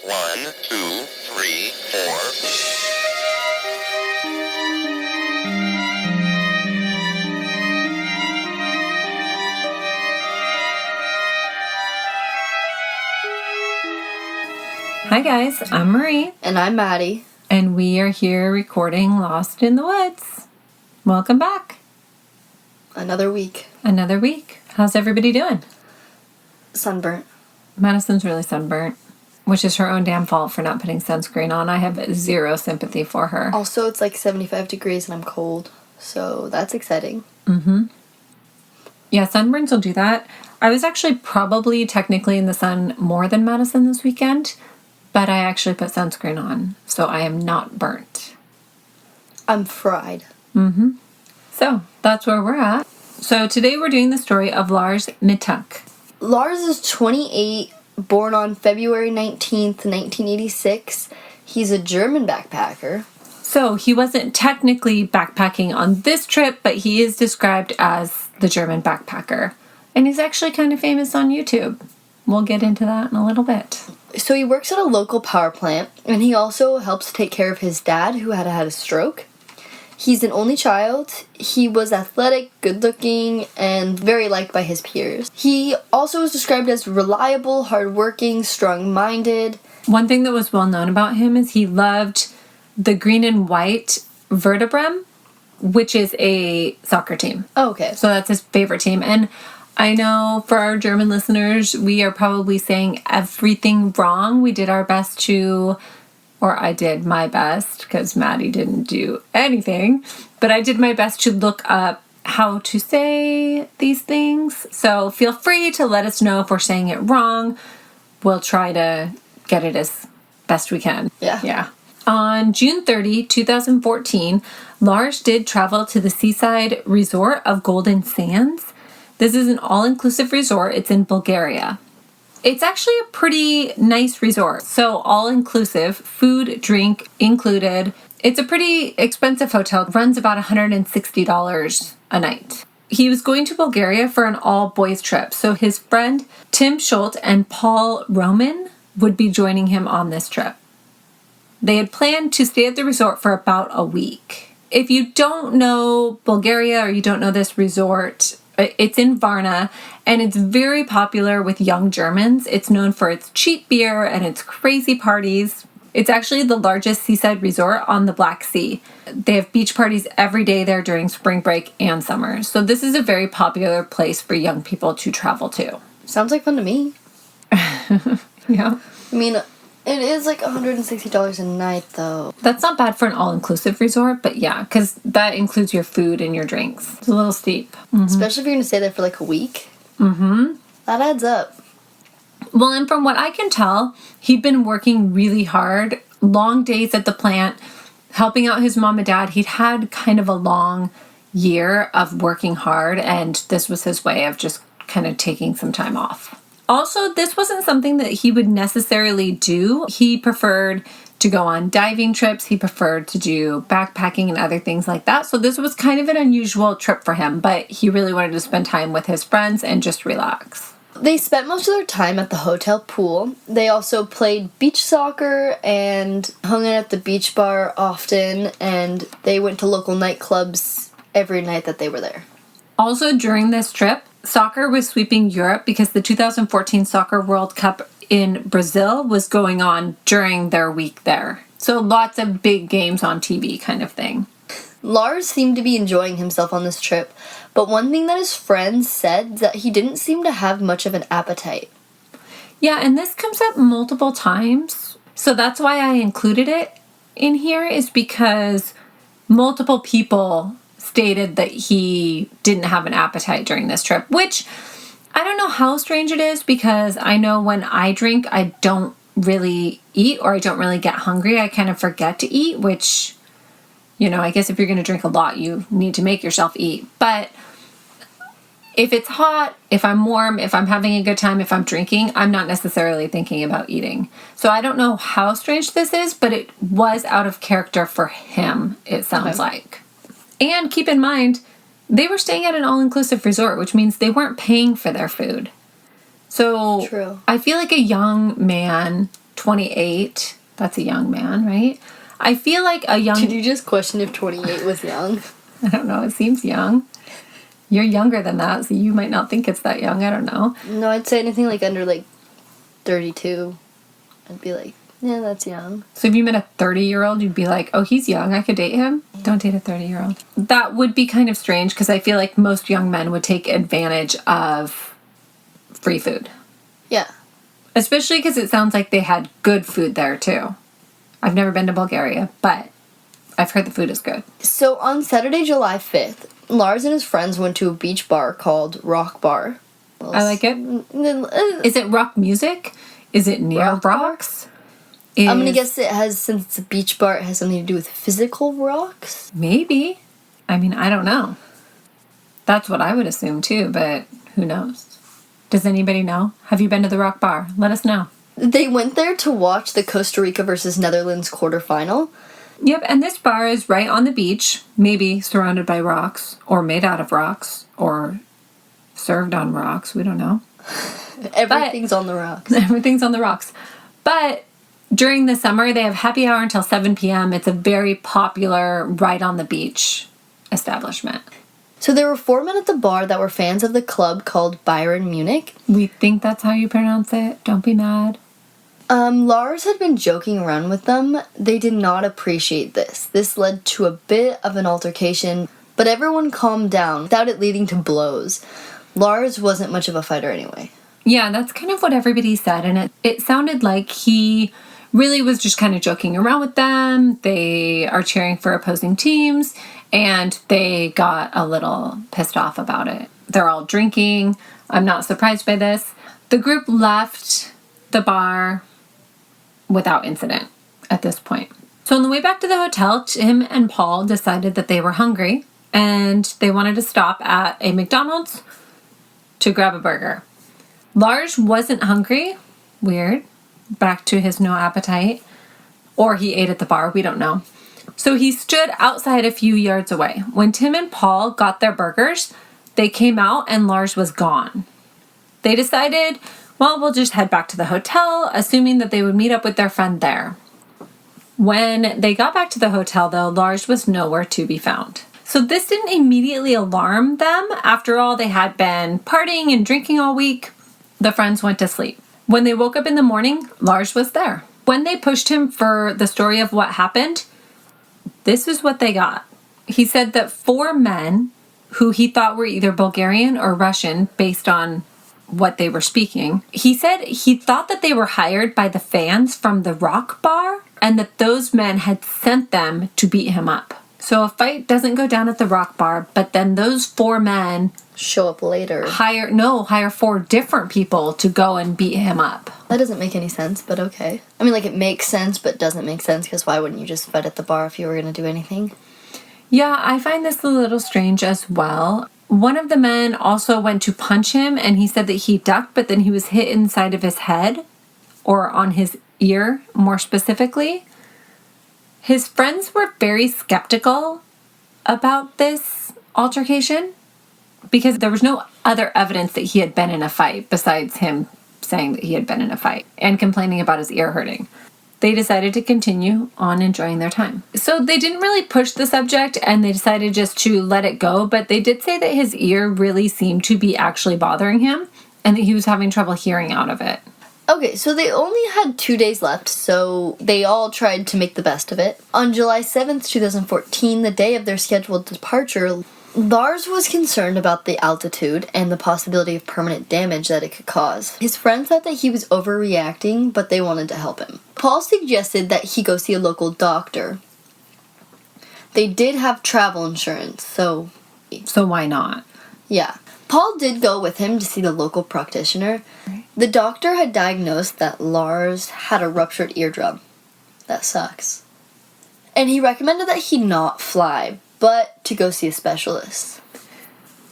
1, 2, 3, 4. Hi guys, I'm Marie. And I'm Maddie. And we are here recording Lost in the Woods. Welcome back. Another week. Another week. How's everybody doing? Sunburnt. Madison's really sunburnt, which is her own damn fault for not putting sunscreen on. I have zero sympathy for her. Also, it's like 75 degrees and I'm cold, so that's exciting. Mm-hmm. Yeah, sunburns will do that. I was actually probably technically in the sun more than Madison this weekend, but I actually put sunscreen on, so I am not burnt. I'm fried. Mm-hmm. So, that's where we're at. So, today we're doing the story of Lars Mittank. Lars is 28, born on February 19th, 1986. He's a German backpacker. So, he wasn't technically backpacking on this trip, but he is described as the German backpacker. And he's actually kind of famous on YouTube. We'll get into that in a little bit. So he works at a local power plant, and he also helps take care of his dad, who had a stroke. He's an only child. He was athletic, good-looking, and very liked by his peers. He also was described as reliable, hardworking, strong-minded. One thing that was well known about him is he loved the green and white Vertebrem, which is a soccer team. Oh, okay. So that's his favorite team. And I know for our German listeners, we are probably saying everything wrong. We did our best to, or I did my best, because Maddie didn't do anything, but I did my best to look up how to say these things. So feel free to let us know if we're saying it wrong. We'll try to get it as best we can. Yeah. On June 30, 2014, Lars did travel to the seaside resort of Golden Sands. This is an all-inclusive resort. It's in Bulgaria. It's actually a pretty nice resort. So all-inclusive, food, drink included. It's a pretty expensive hotel. It runs about $160 a night. He was going to Bulgaria for an all-boys trip. So his friend Tim Schultz and Paul Roman would be joining him on this trip. They had planned to stay at the resort for about a week. If you don't know Bulgaria or you don't know this resort, it's in Varna, and it's very popular with young Germans. It's known for its cheap beer and its crazy parties. It's actually the largest seaside resort on the Black Sea. They have beach parties every day there during spring break and summer. So this is a very popular place for young people to travel to. Sounds like fun to me. Yeah. I mean, it is like $160 a night, though. That's not bad for an all-inclusive resort, but yeah, because that includes your food and your drinks. It's a little steep. Mm-hmm. Especially if you're going to stay there for like a week. Mm-hmm. That adds up. Well, and from what I can tell, he'd been working really hard, long days at the plant, helping out his mom and dad. He'd had kind of a long year of working hard, and this was his way of just kind of taking some time off. Also, this wasn't something that he would necessarily do. He preferred to go on diving trips. He preferred to do backpacking and other things like that. So this was kind of an unusual trip for him, but he really wanted to spend time with his friends and just relax. They spent most of their time at the hotel pool. They also played beach soccer and hung out at the beach bar often, and they went to local nightclubs every night that they were there. Also, during this trip, soccer was sweeping Europe because the 2014 Soccer World Cup in Brazil was going on during their week there. So lots of big games on TV kind of thing. Lars seemed to be enjoying himself on this trip, but one thing that his friends said is that he didn't seem to have much of an appetite. Yeah, and this comes up multiple times. So that's why I included it in here, is because multiple people stated that he didn't have an appetite during this trip, which I don't know how strange it is, because I know when I drink, I don't really eat, or I don't really get hungry. I kind of forget to eat, which, you know, I guess if you're going to drink a lot, you need to make yourself eat. But if it's hot, if I'm warm, if I'm having a good time, if I'm drinking, I'm not necessarily thinking about eating. So I don't know how strange this is, but it was out of character for him, it sounds like. And keep in mind, they were staying at an all-inclusive resort, which means they weren't paying for their food. So True. I feel like a young man 28. That's a young man, right? I feel like a young... Did you just question if 28 was young? I don't know. It seems young. You're younger than that, so you might not think it's that young. I don't know. No, I'd say anything like under like 32. I'd be like, yeah, that's young. So if you met a 30-year-old, you'd be like, oh, he's young. I could date him. Don't date a 30-year-old. That would be kind of strange because I feel like most young men would take advantage of free food. Yeah. Especially because it sounds like they had good food there, too. I've never been to Bulgaria, but I've heard the food is good. So on Saturday, July 5th, Lars and his friends went to a beach bar called Rock Bar. I like it. Is it rock music? Is it near rocks? I'm gonna guess it has, since it's a beach bar, it has something to do with physical rocks? Maybe. I mean, I don't know. That's what I would assume, too, but who knows? Does anybody know? Have you been to the rock bar? Let us know. They went there to watch the Costa Rica versus Netherlands quarterfinal. Yep, and this bar is right on the beach, maybe surrounded by rocks, or made out of rocks, or served on rocks. We don't know. Everything's on the rocks. Everything's on the rocks. But during the summer, they have happy hour until 7 p.m. It's a very popular right on the beach establishment. So there were 4 men at the bar that were fans of the club called Bayern Munich. We think that's how you pronounce it. Don't be mad. Lars had been joking around with them. They did not appreciate this. This led to a bit of an altercation, but everyone calmed down without it leading to blows. Lars wasn't much of a fighter anyway. Yeah, that's kind of what everybody said, and it sounded like he really was just kind of joking around with them. They are cheering for opposing teams, and they got a little pissed off about it. They're all drinking. I'm not surprised by this. The group left the bar without incident at this point. So on the way back to the hotel, Tim and Paul decided that they were hungry and they wanted to stop at a McDonald's to grab a burger. Lars wasn't hungry. Weird. Back to his no appetite. Or he ate at the bar. We don't know. So he stood outside a few yards away. When Tim and Paul got their burgers, they came out and Lars was gone. They decided, well, we'll just head back to the hotel, assuming that they would meet up with their friend there. When they got back to the hotel, though, Lars was nowhere to be found. So this didn't immediately alarm them. After all, they had been partying and drinking all week. The friends went to sleep. When they woke up in the morning, Lars was there. When they pushed him for the story of what happened, this is what they got. He said that 4 men, who he thought were either Bulgarian or Russian, based on what they were speaking, he said he thought that they were hired by the fans from the rock bar and that those men had sent them to beat him up. So a fight doesn't go down at the rock bar, but then those 4 men show up later. Hire 4 different people to go and beat him up. That doesn't make any sense, but okay. I mean, like, it makes sense, but doesn't make sense, because why wouldn't you just fight at the bar if you were going to do anything? Yeah, I find this a little strange as well. One of the men also went to punch him, and he said that he ducked, but then he was hit inside of his head, or on his ear, more specifically. His friends were very skeptical about this altercation because there was no other evidence that he had been in a fight besides him saying that he had been in a fight and complaining about his ear hurting. They decided to continue on enjoying their time. So they didn't really push the subject and they decided just to let it go, but they did say that his ear really seemed to be actually bothering him and that he was having trouble hearing out of it. Okay, so they only had 2 days left, so they all tried to make the best of it. On July 7th, 2014, the day of their scheduled departure, Lars was concerned about the altitude and the possibility of permanent damage that it could cause. His friends thought that he was overreacting, but they wanted to help him. Paul suggested that he go see a local doctor. They did have travel insurance, so why not? Yeah. Paul did go with him to see the local practitioner. The doctor had diagnosed that Lars had a ruptured eardrum. That sucks. And he recommended that he not fly, but to go see a specialist.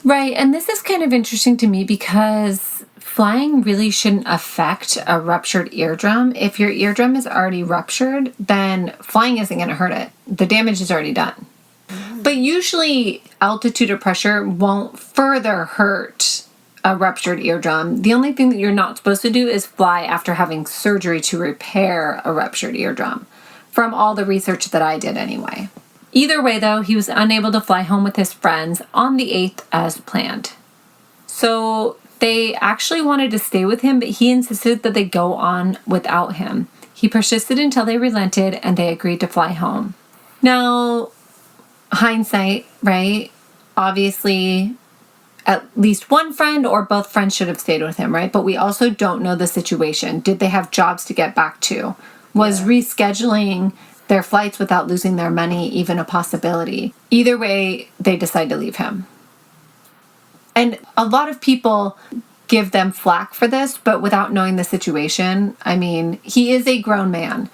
Right, and this is kind of interesting to me because flying really shouldn't affect a ruptured eardrum. If your eardrum is already ruptured, then flying isn't going to hurt it. The damage is already done. But usually altitude or pressure won't further hurt a ruptured eardrum. The only thing that you're not supposed to do is fly after having surgery to repair a ruptured eardrum, from all the research that I did anyway. Either way, though, he was unable to fly home with his friends on the 8th as planned. So they actually wanted to stay with him, but he insisted that they go on without him. He persisted until they relented and they agreed to fly home. Now, hindsight, right? Obviously, at least one friend or both friends should have stayed with him, right? But we also don't know the situation. Did they have jobs to get back to? Was rescheduling their flights without losing their money even a possibility? Either way, they decide to leave him. And a lot of people give them flack for this, but without knowing the situation. I mean, he is a grown man.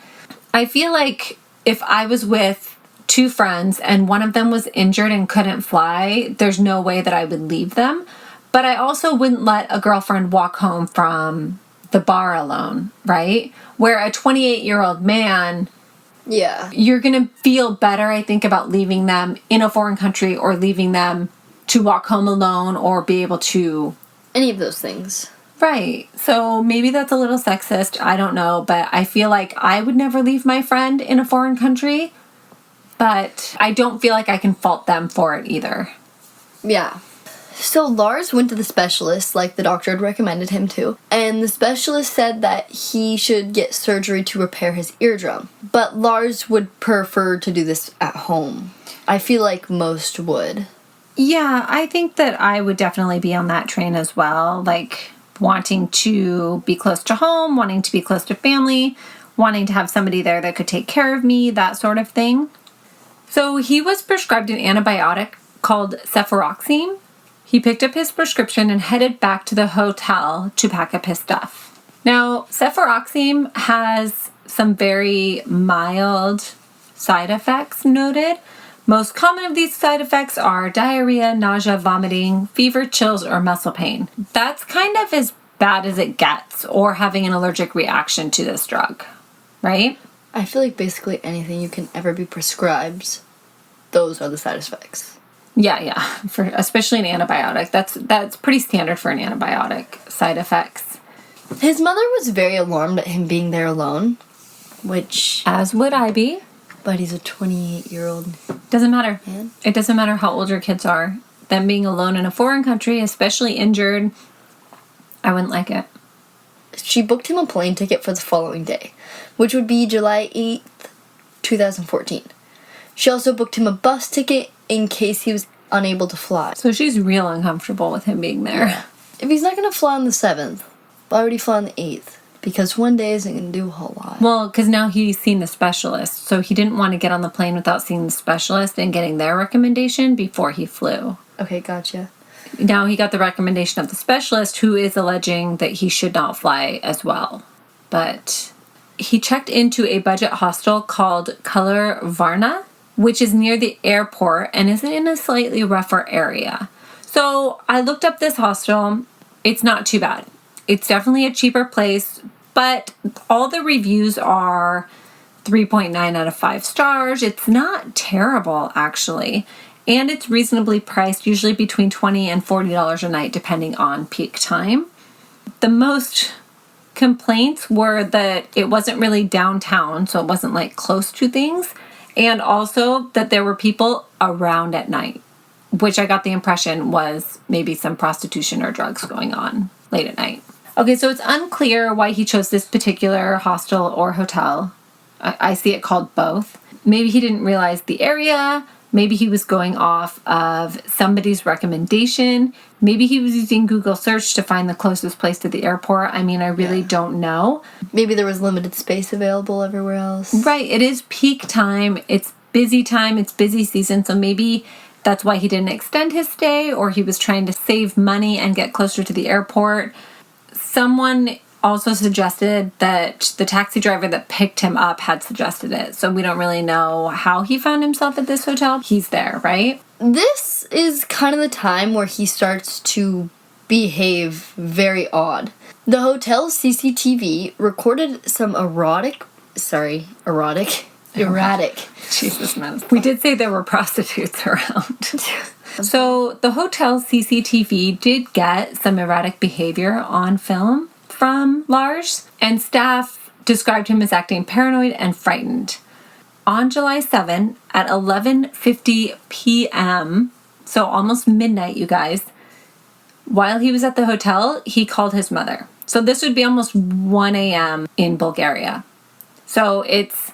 I feel like if I was with two friends and one of them was injured and couldn't fly, there's no way that I would leave them. But I also wouldn't let a girlfriend walk home from the bar alone, right? Where a 28-year-old man, you're going to feel better, I think, about leaving them in a foreign country or leaving them to walk home alone or be able to... Any of those things. Right. So maybe that's a little sexist. I don't know. But I feel like I would never leave my friend in a foreign country. But I don't feel like I can fault them for it either. Yeah. So Lars went to the specialist, like the doctor had recommended him to. And the specialist said that he should get surgery to repair his eardrum. But Lars would prefer to do this at home. I feel like most would. Yeah, I think that I would definitely be on that train as well. Like, wanting to be close to home, wanting to be close to family, wanting to have somebody there that could take care of me, that sort of thing. So he was prescribed an antibiotic called cefuroxime. He picked up his prescription and headed back to the hotel to pack up his stuff. Now, cefuroxime has some very mild side effects noted. Most common of these side effects are diarrhea, nausea, vomiting, fever, chills, or muscle pain. That's kind of as bad as it gets, or having an allergic reaction to this drug, right? I feel like basically anything you can ever be prescribed, those are the side effects. Yeah. For especially an antibiotic. That's pretty standard for an antibiotic, side effects. His mother was very alarmed at him being there alone, which... As would I be. But he's a 28-year-old Doesn't matter. man. It doesn't matter how old your kids are. Them being alone in a foreign country, especially injured, I wouldn't like it. She booked him a plane ticket for the following day, which would be July 8th, 2014. She also booked him a bus ticket in case he was unable to fly. So she's real uncomfortable with him being there. Yeah. If he's not going to fly on the 7th, why would he fly on the 8th? Because one day isn't going to do a whole lot. Well, because now he's seen the specialist, so he didn't want to get on the plane without seeing the specialist and getting their recommendation before he flew. Okay, gotcha. Now he got the recommendation of the specialist, who is alleging that he should not fly as well. But he checked into a budget hostel called Color Varna, which is near the airport and is in a slightly rougher area. So I looked up this hostel. It's not too bad. It's definitely a cheaper place, but all the reviews are 3.9 out of 5 stars. It's not terrible, actually. And it's reasonably priced, usually between $20 and $40 a night, depending on peak time. The most complaints were that it wasn't really downtown, so it wasn't like close to things. And also that there were people around at night, which I got the impression was maybe some prostitution or drugs going on late at night. Okay, so it's unclear why he chose this particular hostel or hotel. I see it called both. Maybe he didn't realize the area. Maybe he was going off of somebody's recommendation. Maybe he was using Google search to find the closest place to the airport. I mean, I really don't know. Maybe there was limited space available everywhere else. Right, it is peak time. It's busy time. It's busy season. So maybe that's why he didn't extend his stay, or he was trying to save money and get closer to the airport. Someone also suggested that the taxi driver that picked him up had suggested it. So we don't really know how he found himself at this hotel. He's there, right? This is kind of the time where he starts to behave very odd. The hotel's CCTV recorded some erratic. Jesus, man. We did say there were prostitutes around. So the hotel CCTV did get some erratic behavior on film from Lars, and staff described him as acting paranoid and frightened. On July 7 at 11:50 p.m., so almost midnight, you guys, while he was at the hotel, he called his mother. So this would be almost 1 a.m. in Bulgaria. So it's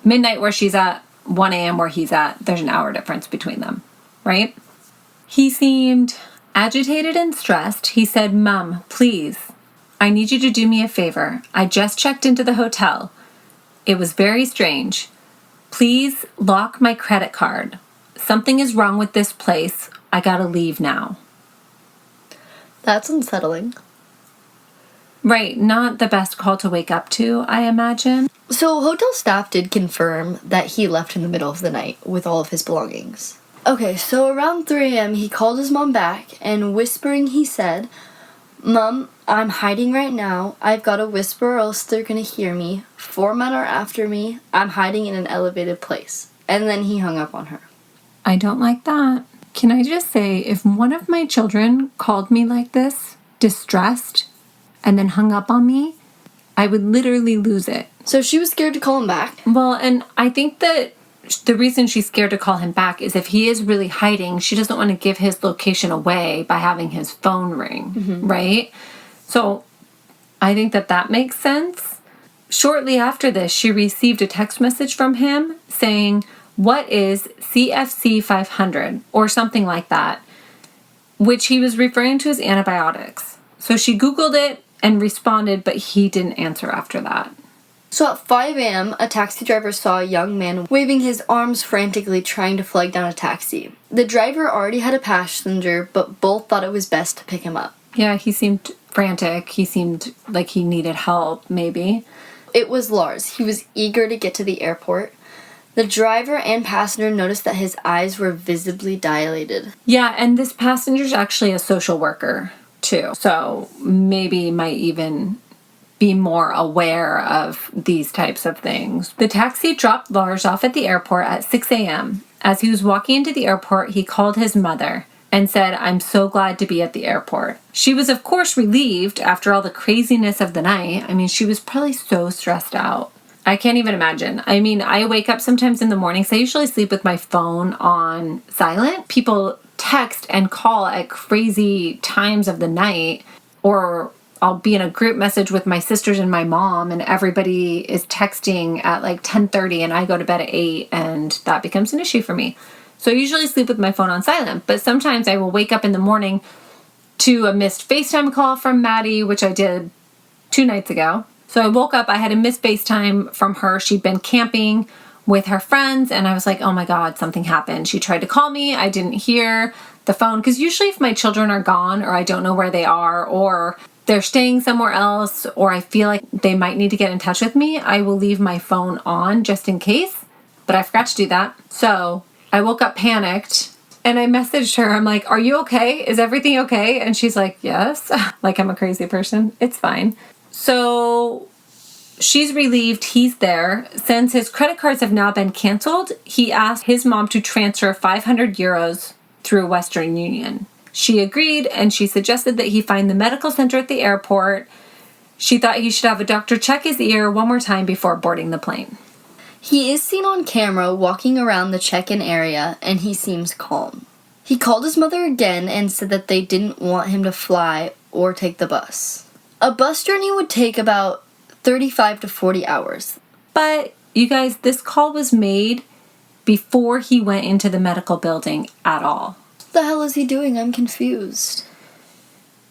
midnight where she's at, 1 a.m. where he's at. There's an hour difference between them, right? He seemed agitated and stressed. He said, "Mom, please, I need you to do me a favor. I just checked into the hotel. It was very strange. Please lock my credit card. Something is wrong with this place. I gotta leave now." That's unsettling. Right, not the best call to wake up to, I imagine. So hotel staff did confirm that he left in the middle of the night with all of his belongings. Okay, so around 3 a.m. he called his mom back, and whispering he said, "Mom, I'm hiding right now. I've got to whisper or else they're gonna hear me. 4 men are after me. I'm hiding in an elevated place." And then he hung up on her. I don't like that. Can I just say, if one of my children called me like this, distressed, and then hung up on me, I would literally lose it. So she was scared to call him back? Well, and I think that the reason she's scared to call him back is if he is really hiding, she doesn't want to give his location away by having his phone ring, right? So I think that that makes sense. Shortly after this, she received a text message from him saying, "What is CFC 500?" or something like that, which he was referring to as antibiotics. So she Googled it and responded, but he didn't answer after that. So at 5 a.m., a taxi driver saw a young man waving his arms frantically trying to flag down a taxi. The driver already had a passenger, but both thought it was best to pick him up. Yeah, he seemed frantic. He seemed like he needed help, maybe. It was Lars. He was eager to get to the airport. The driver and passenger noticed that his eyes were visibly dilated. Yeah, and this passenger's actually a social worker, too. So maybe might even be more aware of these types of things. The taxi dropped Lars off at the airport at 6 a.m. As he was walking into the airport, he called his mother and said, "I'm so glad to be at the airport." She was, of course, relieved after all the craziness of the night. I mean, she was probably so stressed out. I can't even imagine. I mean, I wake up sometimes in the mornings. I usually sleep with my phone on silent. People text and call at crazy times of the night, or I'll be in a group message with my sisters and my mom, and everybody is texting at like 10:30, and I go to bed at 8, and that becomes an issue for me. So I usually sleep with my phone on silent, but sometimes I will wake up in the morning to a missed FaceTime call from Maddie, which I did 2 nights ago. So I woke up, I had a missed FaceTime from her. She'd been camping with her friends, and I was like, oh my God, something happened. She tried to call me. I didn't hear the phone, because usually if my children are gone, or I don't know where they are, or they're staying somewhere else, or I feel like they might need to get in touch with me, I will leave my phone on just in case. But I forgot to do that. So I woke up panicked, and I messaged her. I'm like, "Are you okay? Is everything okay?" And she's like, "Yes." Like I'm a crazy person. It's fine. So she's relieved he's there. Since his credit cards have now been canceled, he asked his mom to transfer 500 euros through Western Union. She agreed, and she suggested that he find the medical center at the airport. She thought he should have a doctor check his ear one more time before boarding the plane. He is seen on camera walking around the check-in area, and he seems calm. He called his mother again and said that they didn't want him to fly or take the bus. A bus journey would take about 35 to 40 hours. But, you guys, this call was made before he went into the medical building at all. What the hell is he doing? I'm confused.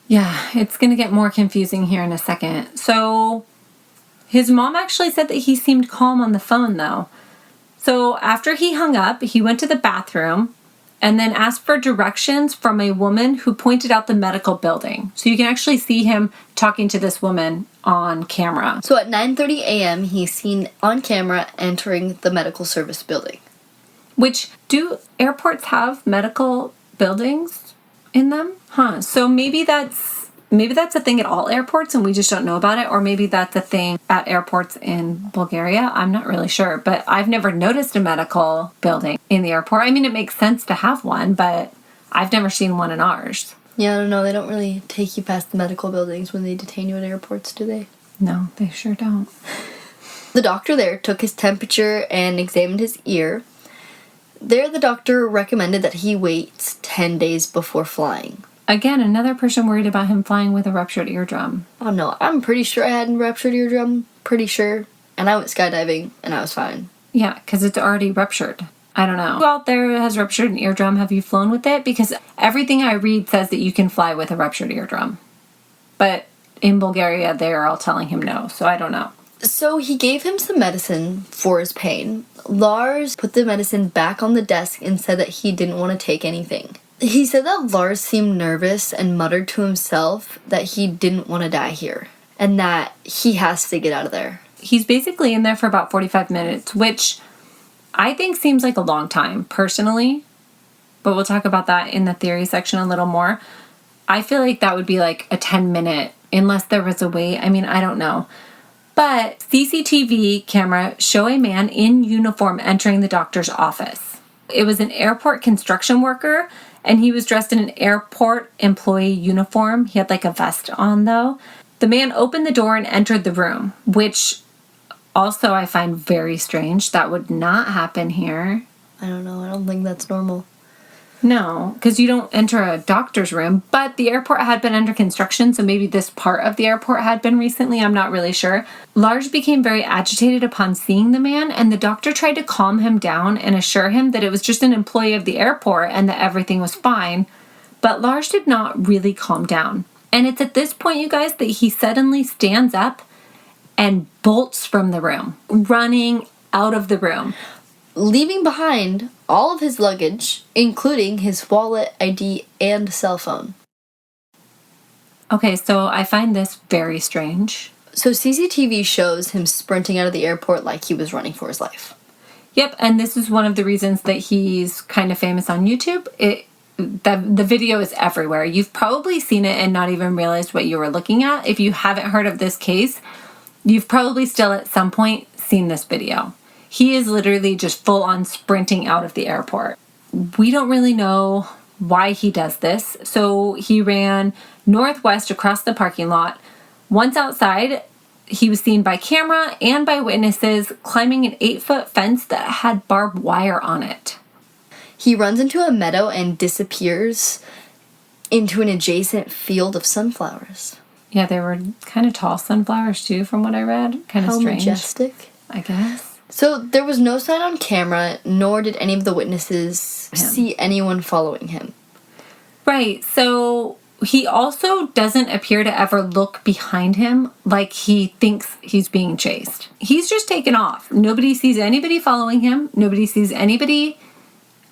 Yeah, it's going to get more confusing here in a second. So his mom actually said that he seemed calm on the phone, though. So after he hung up, he went to the bathroom and then asked for directions from a woman who pointed out the medical building. So you can actually see him talking to this woman on camera. So at 9:30 a.m., he's seen on camera entering the medical service building. Which, do airports have medical buildings in them? So maybe that's a thing at all airports and we just don't know about it, or maybe that's a thing at airports in Bulgaria. I'm not really sure, but I've never noticed a medical building in the airport. I mean, it makes sense to have one, but I've never seen one in ours. Yeah, I don't know. They don't really take you past the medical buildings when they detain you at airports, do they? No, they sure don't. The doctor there took his temperature and examined his ear. There, the doctor recommended that he wait 10 days before flying. Again, another person worried about him flying with a ruptured eardrum. Oh no, I'm pretty sure I had a ruptured eardrum. Pretty sure. And I went skydiving, and I was fine. Yeah, because it's already ruptured. I don't know. Who out there has ruptured an eardrum? Have you flown with it? Because everything I read says that you can fly with a ruptured eardrum. But in Bulgaria, they're all telling him no, so I don't know. So he gave him some medicine for his pain. Lars put the medicine back on the desk and said that he didn't want to take anything. He said that Lars seemed nervous and muttered to himself that he didn't want to die here and that he has to get out of there. He's basically in there for about 45 minutes, which I think seems like a long time, personally. But we'll talk about that in the theory section a little more. I feel like that would be like a 10-minute, unless there was a wait. I mean, I don't know. But CCTV camera show a man in uniform entering the doctor's office. It was an airport construction worker, and he was dressed in an airport employee uniform. He had like a vest on, though. The man opened the door and entered the room, which also I find very strange. That would not happen here. I don't know. I don't think that's normal. No, because you don't enter a doctor's room, but the airport had been under construction, so maybe this part of the airport had been recently. I'm not really sure. Lars became very agitated upon seeing the man, and the doctor tried to calm him down and assure him that it was just an employee of the airport and that everything was fine. But Lars did not really calm down. And it's at this point, you guys, that he suddenly stands up and bolts from the room, running out of the room, leaving behind all of his luggage, including his wallet, ID, and cell phone. Okay, so I find this very strange. So CCTV shows him sprinting out of the airport like he was running for his life. Yep, and this is one of the reasons that he's kind of famous on YouTube. The video is everywhere. You've probably seen it and not even realized what you were looking at. If you haven't heard of this case, you've probably still at some point seen this video. He is literally just full on sprinting out of the airport. We don't really know why he does this. So he ran northwest across the parking lot. Once outside, he was seen by camera and by witnesses climbing an 8-foot fence that had barbed wire on it. He runs into a meadow and disappears into an adjacent field of sunflowers. Yeah, they were kind of tall sunflowers too, from what I read. Kind of strange. How majestic. I guess. So there was no sign on camera, nor did any of the witnesses see anyone following him. Right, so he also doesn't appear to ever look behind him like he thinks he's being chased. He's just taken off. Nobody sees anybody following him. Nobody sees anybody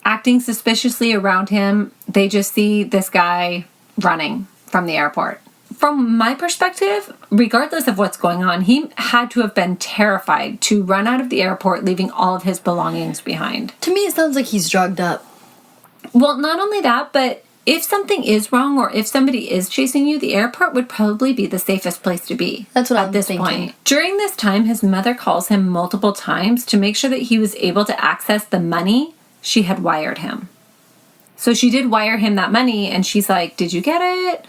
acting suspiciously around him. They just see this guy running from the airport. From my perspective, regardless of what's going on, he had to have been terrified to run out of the airport, leaving all of his belongings behind. To me, it sounds like he's drugged up. Well, not only that, but if something is wrong or if somebody is chasing you, the airport would probably be the safest place to be. That's what I'm at this thinking. Point. During this time, his mother calls him multiple times to make sure that he was able to access the money she had wired him. So she did wire him that money, and she's like, "Did you get it?"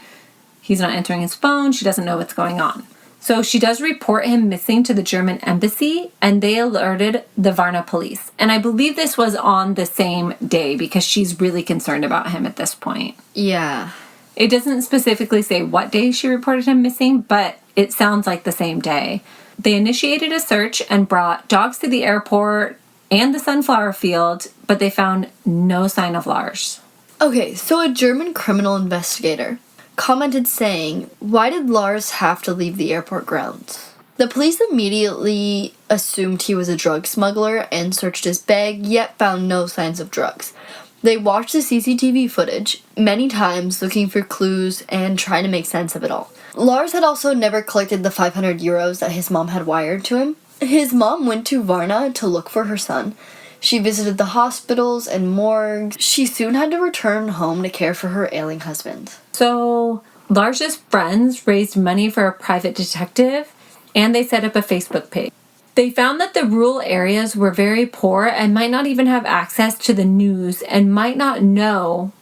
He's not answering his phone. She doesn't know what's going on. So she does report him missing to the German embassy, and they alerted the Varna police. And I believe this was on the same day because she's really concerned about him at this point. Yeah. It doesn't specifically say what day she reported him missing, but it sounds like the same day. They initiated a search and brought dogs to the airport and the sunflower field, but they found no sign of Lars. Okay, so a German criminal investigator commented saying, "Why did Lars have to leave the airport grounds?" The police immediately assumed he was a drug smuggler and searched his bag, yet found no signs of drugs. They watched the CCTV footage many times looking for clues and trying to make sense of it all. Lars had also never collected the 500 euros that his mom had wired to him. His mom went to Varna to look for her son. She visited the hospitals and morgues. She soon had to return home to care for her ailing husband. So Lars's friends raised money for a private detective, and they set up a Facebook page. They found that the rural areas were very poor and might not even have access to the news and might not know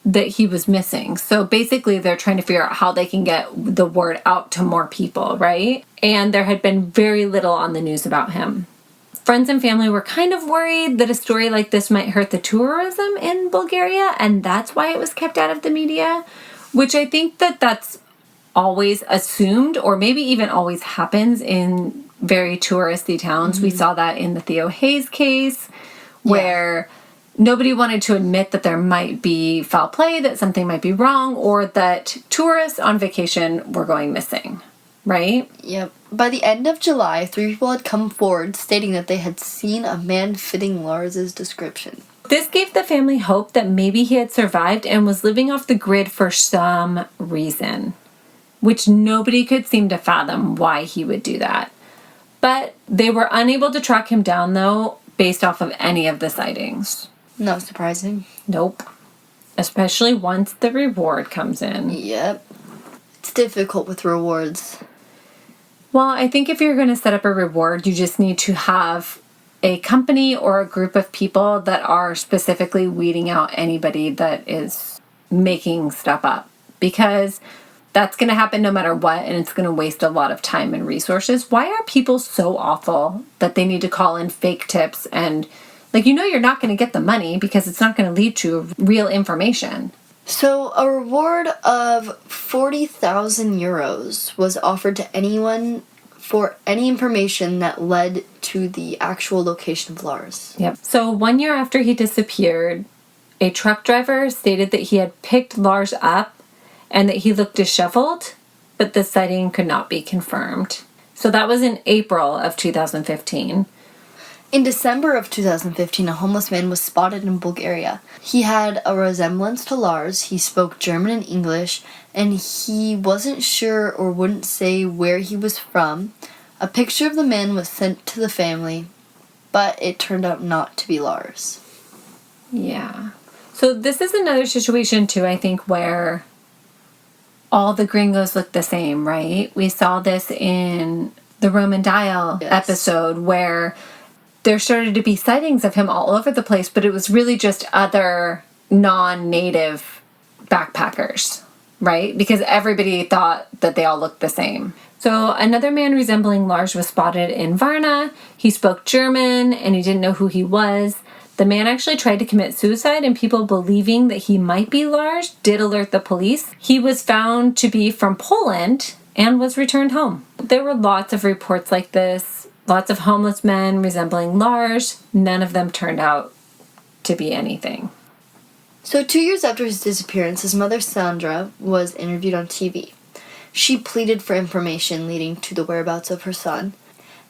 that he was missing. So basically they're trying to figure out how they can get the word out to more people, right? And there had been very little on the news about him. Friends and family were kind of worried that a story like this might hurt the tourism in Bulgaria, and that's why it was kept out of the media, which I think that that's always assumed, or maybe even always happens in very touristy towns. We saw that in the Theo Hayes case, where nobody wanted to admit that there might be foul play, that something might be wrong, or that tourists on vacation were going missing, right? Yep. By the end of July, 3 people had come forward stating that they had seen a man fitting Lars's description. This gave the family hope that maybe he had survived and was living off the grid for some reason, which nobody could seem to fathom why he would do that. But they were unable to track him down, though, based off of any of the sightings. Not surprising. Nope. Especially once the reward comes in. Yep. It's difficult with rewards. Well, I think if you're going to set up a reward, you just need to have a company or a group of people that are specifically weeding out anybody that is making stuff up. Because that's going to happen no matter what, and it's going to waste a lot of time and resources. Why are people so awful that they need to call in fake tips and, you're not going to get the money because it's not going to lead to real information? So, a reward of 40,000 euros was offered to anyone for any information that led to the actual location of Lars. Yep. So 1 year after he disappeared, a truck driver stated that he had picked Lars up and that he looked disheveled, but the sighting could not be confirmed. So that was in April of 2015. In December of 2015, a homeless man was spotted in Bulgaria. He had a resemblance to Lars. He spoke German and English, and he wasn't sure or wouldn't say where he was from. A picture of the man was sent to the family, but it turned out not to be Lars. Yeah. So this is another situation, too, I think, where all the gringos look the same, right? We saw this in the Roman Dial episode where there started to be sightings of him all over the place, but it was really just other non-native backpackers, right? Because everybody thought that they all looked the same. So another man resembling Lars was spotted in Varna. He spoke German and he didn't know who he was. The man actually tried to commit suicide, and people believing that he might be Lars did alert the police. He was found to be from Poland and was returned home. There were lots of reports like this. Lots of homeless men resembling Lars. None of them turned out to be anything. So 2 years after his disappearance, his mother Sandra was interviewed on TV. She pleaded for information leading to the whereabouts of her son.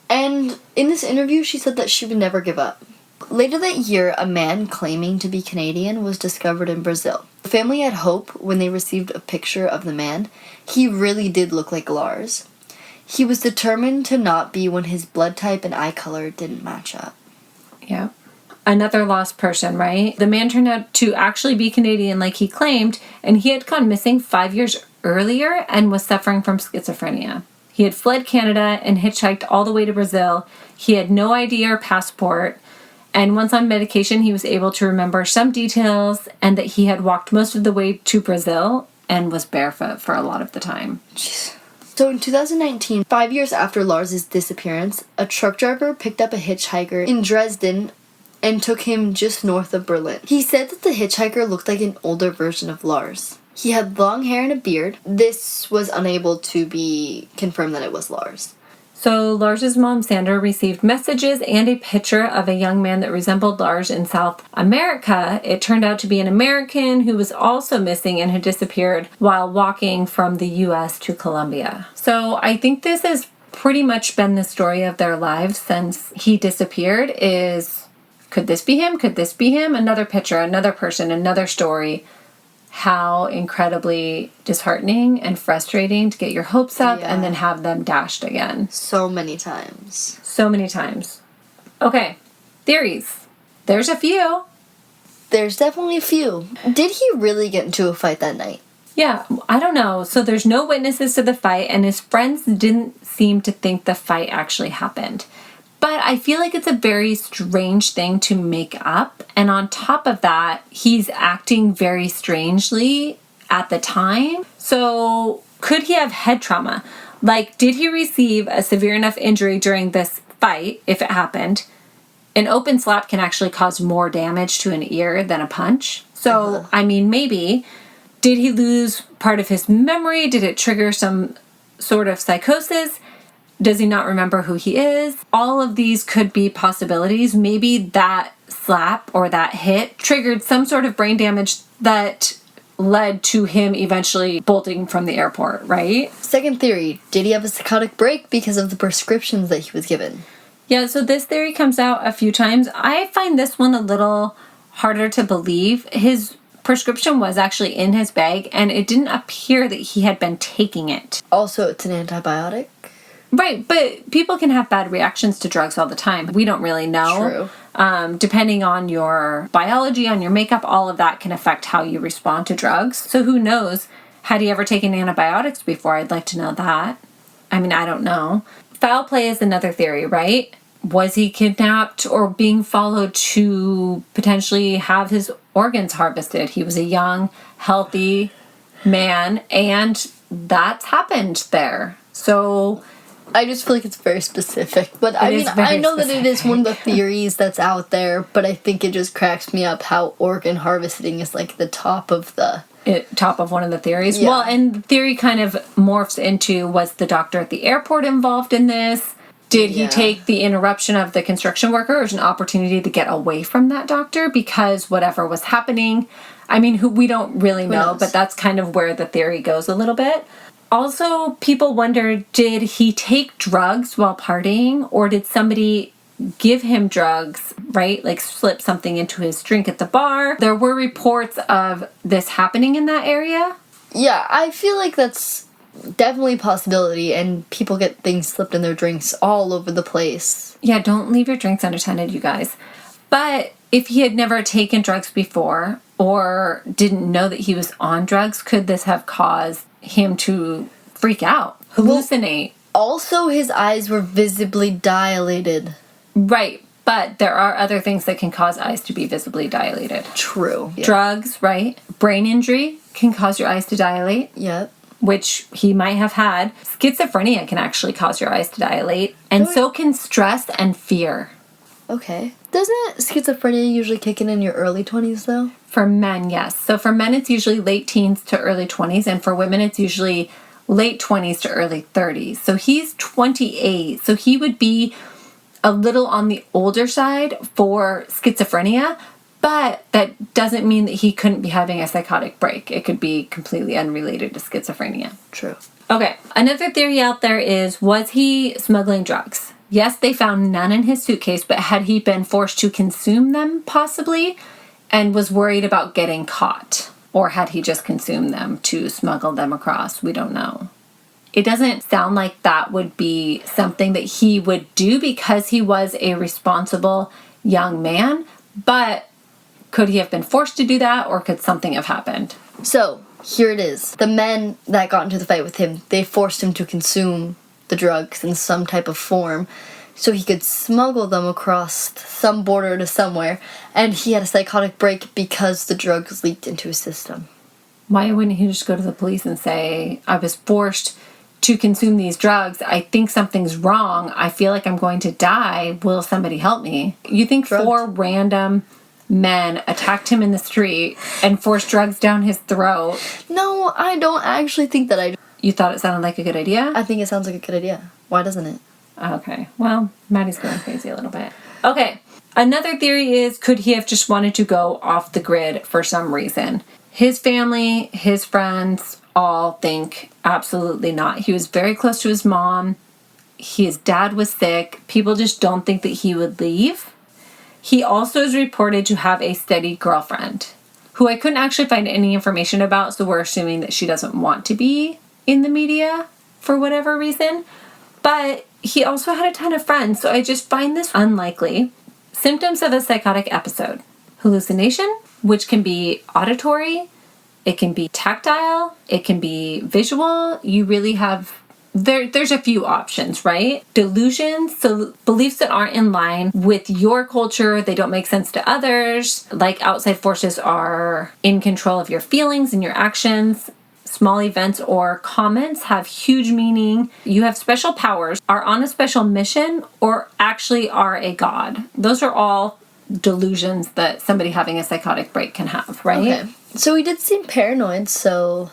And in this interview, she said that she would never give up. Later that year, a man claiming to be Canadian was discovered in Brazil. The family had hope when they received a picture of the man. He really did look like Lars. He was determined to not be when his blood type and eye color didn't match up. Yeah. Another lost person, right? The man turned out to actually be Canadian like he claimed, and he had gone missing 5 years earlier and was suffering from schizophrenia. He had fled Canada and hitchhiked all the way to Brazil. He had no ID or passport, and once on medication, he was able to remember some details and that he had walked most of the way to Brazil and was barefoot for a lot of the time. Jeez. So in 2019, 5 years after Lars' disappearance, a truck driver picked up a hitchhiker in Dresden and took him just north of Berlin. He said that the hitchhiker looked like an older version of Lars. He had long hair and a beard. This was unable to be confirmed that it was Lars. So Lars's mom, Sandra, received messages and a picture of a young man that resembled Lars in South America. It turned out to be an American who was also missing and had disappeared while walking from the U.S. to Colombia. So I think this has pretty much been the story of their lives since he disappeared is, could this be him? Could this be him? Another picture, another person, another story. How incredibly disheartening and frustrating to get your hopes up and then have them dashed again. So many times. So many times. Okay, theories. There's a few. There's definitely a few. Did he really get into a fight that night? Yeah, I don't know. So there's no witnesses to the fight, and his friends didn't seem to think the fight actually happened. But I feel like it's a very strange thing to make up. And on top of that, he's acting very strangely at the time. So could he have head trauma? Like, did he receive a severe enough injury during this fight, if it happened? An open slap can actually cause more damage to an ear than a punch. So, I mean, maybe. Did he lose part of his memory? Did it trigger some sort of psychosis? Does he not remember who he is? All of these could be possibilities. Maybe that slap or that hit triggered some sort of brain damage that led to him eventually bolting from the airport, right? Second theory, did he have a psychotic break because of the prescriptions that he was given? Yeah, so this theory comes out a few times. I find this one a little harder to believe. His prescription was actually in his bag, and it didn't appear that he had been taking it. Also, it's an antibiotic. Right, but people can have bad reactions to drugs all the time. We don't really know. True. Depending on your biology, on your makeup, all of that can affect how you respond to drugs. So who knows? Had he ever taken antibiotics before? I'd like to know that. I mean, I don't know. Foul play is another theory, right? Was he kidnapped or being followed to potentially have his organs harvested? He was a young, healthy man, and that's happened there. So I just feel like it's very specific. But I mean, I know that it is one of the theories that's out there, but I think it just cracks me up how organ harvesting is like the top of one of the theories. Yeah. Well, and the theory kind of morphs into, was the doctor at the airport involved in this? Did he take the interruption of the construction worker as an opportunity to get away from that doctor because whatever was happening? I mean, we don't really know, but that's kind of where the theory goes a little bit. Also, people wonder, did he take drugs while partying, or did somebody give him drugs, right? Like slip something into his drink at the bar. There were reports of this happening in that area. Yeah, I feel like that's definitely a possibility, and people get things slipped in their drinks all over the place. Yeah, don't leave your drinks unattended, you guys. But if he had never taken drugs before or didn't know that he was on drugs, could this have caused him to freak out, hallucinate? Also, his eyes were visibly dilated. Right, but there are other things that can cause eyes to be visibly dilated. True. Yeah. Drugs, right? Brain injury can cause your eyes to dilate. Yep. Which he might have had. Schizophrenia can actually cause your eyes to dilate. And so can stress and fear. Okay. Doesn't schizophrenia usually kick in your early 20s, though? For men, yes. So for men, it's usually late teens to early 20s. And for women, it's usually late 20s to early 30s. So he's 28. So he would be a little on the older side for schizophrenia. But that doesn't mean that he couldn't be having a psychotic break. It could be completely unrelated to schizophrenia. True. Okay, another theory out there is, was he smuggling drugs? Yes, they found none in his suitcase, but had he been forced to consume them, possibly, and was worried about getting caught? Or had he just consumed them to smuggle them across? We don't know. It doesn't sound like that would be something that he would do because he was a responsible young man, but could he have been forced to do that, or could something have happened? So, here it is. The men that got into the fight with him, they forced him to consume the drugs in some type of form so he could smuggle them across some border to somewhere, and he had a psychotic break because the drugs leaked into his system. Why wouldn't he just go to the police and say, I was forced to consume these drugs. I think something's wrong. I feel like I'm going to die. Will somebody help me? You think Drugged. 4 random men attacked him in the street and forced drugs down his throat? No, I don't actually think that I do. You thought it sounded like a good idea? I think it sounds like a good idea. Why doesn't it? Okay. Well, Maddie's going crazy a little bit. Okay. Another theory is, could he have just wanted to go off the grid for some reason? His family, his friends all think absolutely not. He was very close to his mom. His dad was sick. People just don't think that he would leave. He also is reported to have a steady girlfriend who I couldn't actually find any information about, so we're assuming that she doesn't want to be in the media for whatever reason. But he also had a ton of friends, so I just find this unlikely. Symptoms of a psychotic episode: hallucination, which can be auditory, it can be tactile, it can be visual. You really have there's a few options, right? Delusions, so beliefs that aren't in line with your culture, they don't make sense to others, like outside forces are in control of your feelings and your actions. Small events or comments have huge meaning. You have special powers, are on a special mission, or actually are a god. Those are all delusions that somebody having a psychotic break can have, right? Okay. So he did seem paranoid, so...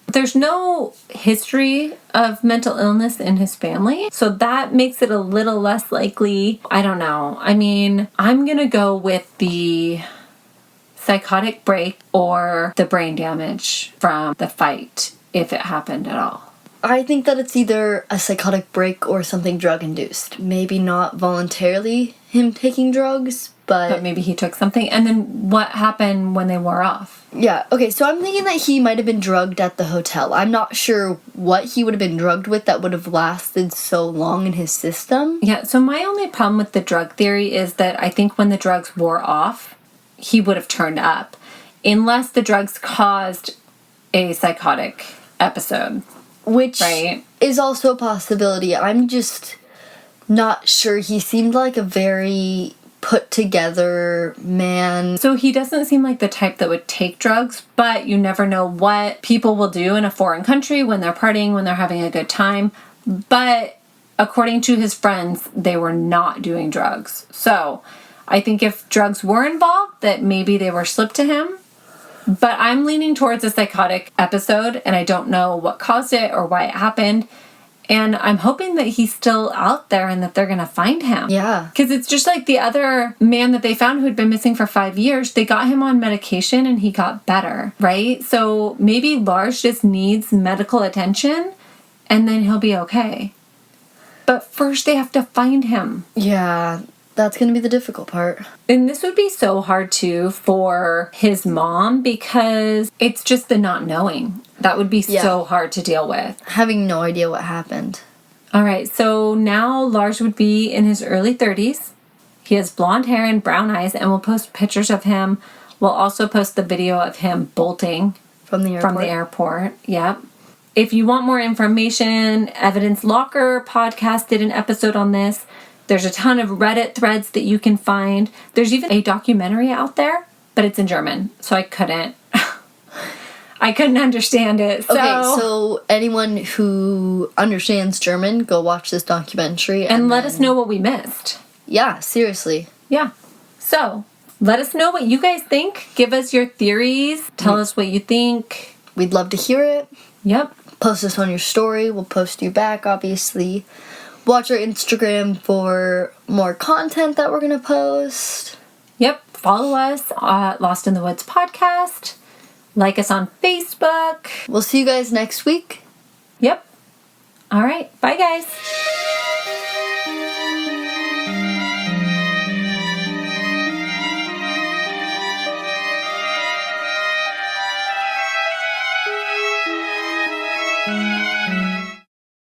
There's no history of mental illness in his family, so that makes it a little less likely. I don't know. I mean, I'm gonna go with the psychotic break or the brain damage from the fight, if it happened at all. I think that it's either a psychotic break or something drug-induced. Maybe not voluntarily him taking drugs, but maybe he took something. And then what happened when they wore off? Yeah, okay, so I'm thinking that he might have been drugged at the hotel. I'm not sure what he would have been drugged with that would have lasted so long in his system. Yeah, so my only problem with the drug theory is that I think when the drugs wore off, he would have turned up. Unless the drugs caused a psychotic episode. Which right? is also a possibility. I'm just not sure. He seemed like a very put together man. So he doesn't seem like the type that would take drugs, but you never know what people will do in a foreign country when they're partying, when they're having a good time. But according to his friends, they were not doing drugs. So I think if drugs were involved, that maybe they were slipped to him. But I'm leaning towards a psychotic episode, and I don't know what caused it or why it happened. And I'm hoping that he's still out there and that they're going to find him. Yeah. Because it's just like the other man that they found who had been missing for 5 years. They got him on medication and he got better, right? So maybe Lars just needs medical attention and then he'll be okay. But first they have to find him. Yeah, that's going to be the difficult part. And this would be so hard too for his mom because it's just the not knowing. That would be so hard to deal with. Having no idea what happened. All right, so now Lars would be in his early 30s. He has blonde hair and brown eyes, and we'll post pictures of him. We'll also post the video of him bolting From the airport. Yep. If you want more information, Evidence Locker podcast did an episode on this. There's a ton of Reddit threads that you can find. There's even a documentary out there, but it's in German, so I couldn't understand it. Okay, so anyone who understands German, go watch this documentary. And let us know what we missed. Yeah, seriously. Yeah. So, let us know what you guys think. Give us your theories. Tell us what you think. We'd love to hear it. Yep. Post us on your story. We'll post you back, obviously. Watch our Instagram for more content that we're going to post. Yep. Follow us at Lost in the Woods podcast. Like us on Facebook. We'll see you guys next week. Yep. All right. Bye, guys.